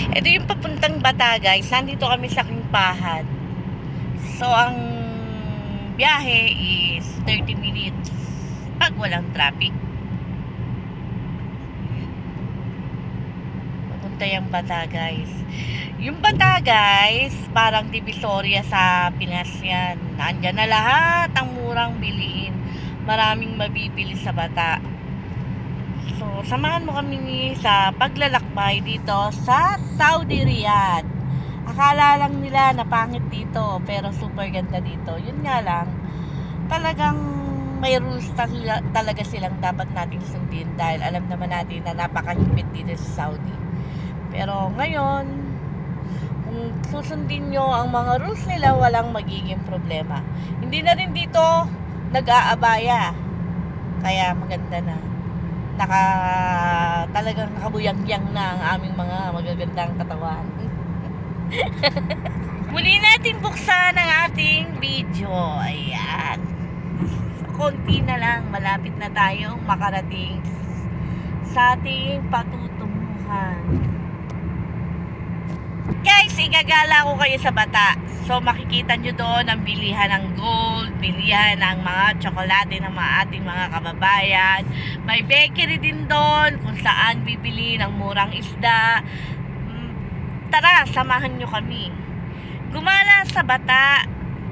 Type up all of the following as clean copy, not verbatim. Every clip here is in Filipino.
Ito yung papuntang Bata, guys. Nandito kami sa Kimpahan. So, ang biyahe is 30 minutes pag walang traffic. Papunta yung Bata, guys. Yung Bata, guys, parang Divisoria sa Pinas yan. Nandyan na lahat ang murang biliin. Maraming mabibili sa Bata. So, samahan mo kami sa paglalakbay dito sa Saudi Riyadh. Akala lang nila na pangit dito, pero super ganda dito. Yun nga lang, talagang may rules talaga silang dapat nating sundin dahil alam naman natin na napakahigpit dito sa Saudi. Pero ngayon, kung susundin nyo ang mga rules nila, walang magiging problema. Hindi na rin dito nag-aabaya. Kaya maganda na. Talagang nakabuyang-yang na ang aming mga magagandang katawan. Muli natin buksan ang ating video. Ayan. Konti na lang, malapit na tayong makarating sa ating patutunguhan. Guys, igagala ko kayo sa Bata. So, makikita nyo doon ang bilihan ng gold, bilihan ng mga tsokolate ng mga ating mga kababayan. May bakery din doon kung saan bibili ng murang isda. Tara, samahan nyo kami. Gumala sa Bata.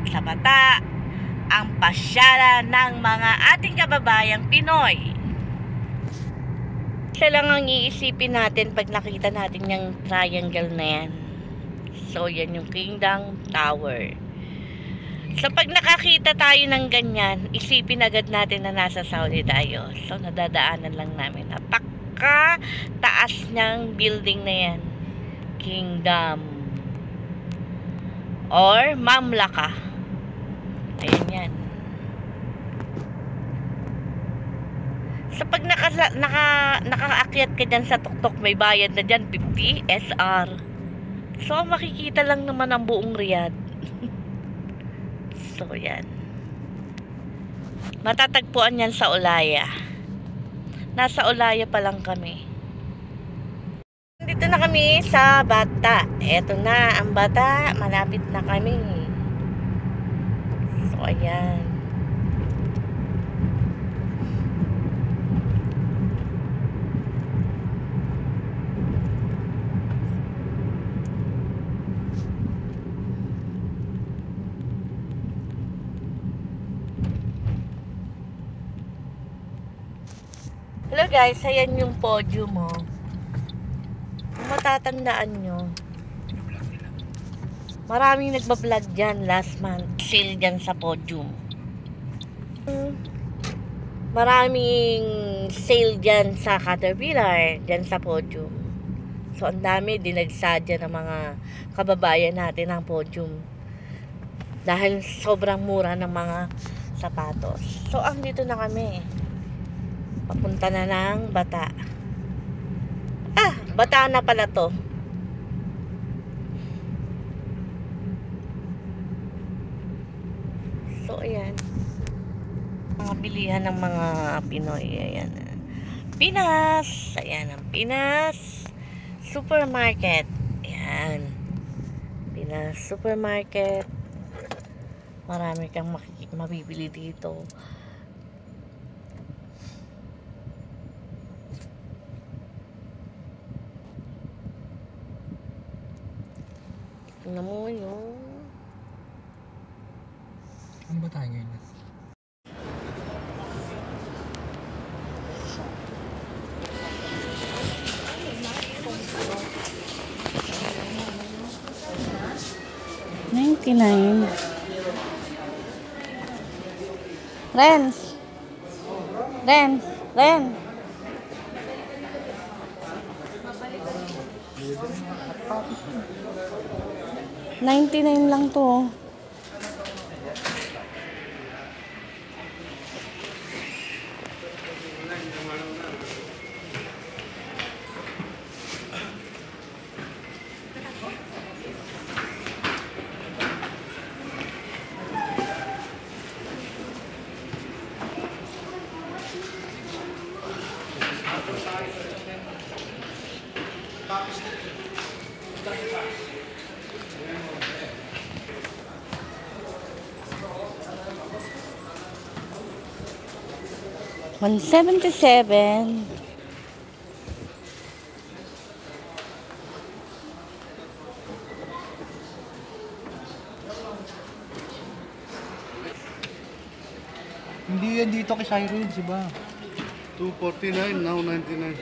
Sa Bata, ang pasyalan ng mga ating kababayang Pinoy. Isa lang ang iisipin natin pag nakita natin yung triangle na yan. So, yan yung Kingdom Tower. So, pag nakakita tayo ng ganyan, isipin agad natin na nasa Saudi tayo. So, nadadaanan lang namin. Napaka taas niyang building na yan. Kingdom. Or Mamlaka. Ayan yan. So, pag nakaakyat ka dyan sa tuktok, may bayad na dyan, 50 SR. So, makikita lang naman ang buong Riyadh. So, yan. Matatagpuan yan sa Olaya. Nasa Olaya pa lang kami. Dito na kami sa Bata. Eto na ang Bata. Malapit na kami. So, ayan. Hello guys, ayan yung podium mo. Kung matatandaan nyo, maraming nagbablog dyan last month. Sale dyan sa podium. Maraming sale dyan sa Caterpillar, dyan sa podium. So, ang dami dinagsadya ng mga kababayan natin ang podium. Dahil sobrang mura ng mga sapatos. So, andito na kami. Papunta na ng Bata. Bata na pala to. So, ayan. Mga bilihan ng mga Pinoy. Ayan. Pinas. Ayan ang Pinas Supermarket. Ayan. Pinas Supermarket. Marami kang mabibili dito. Tingnan mo yun. Ano ba tayo ngayon? $99. Renz. $99 lang to. 177. Hindi yan dito kay Cyrus, diba? 249, now 99.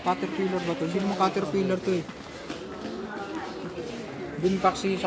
Caterpillar ba to? Hindi naman Caterpillar to eh. Binpaxi sa...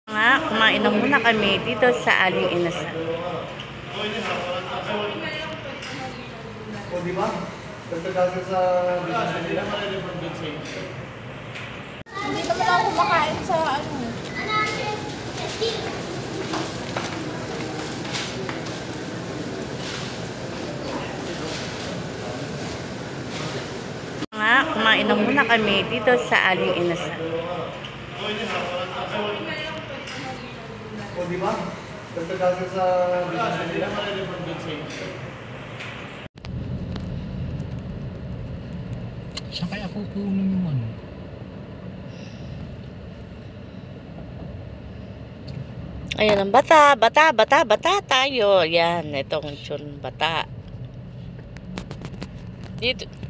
Nga, kumain na muna kami dito sa Aling Inasal. O, di ba? Dagdagan sa business nila. Hindi naman ako kumakain sa ano. Nga, kumain Kakain na muna kami dito sa Aling Inasal. O, di ba? Dagdagan sa business nila. Saan kaya kukunin yung ano? Ayan ang bata tayo. Yan, itong tsun bata. Dito,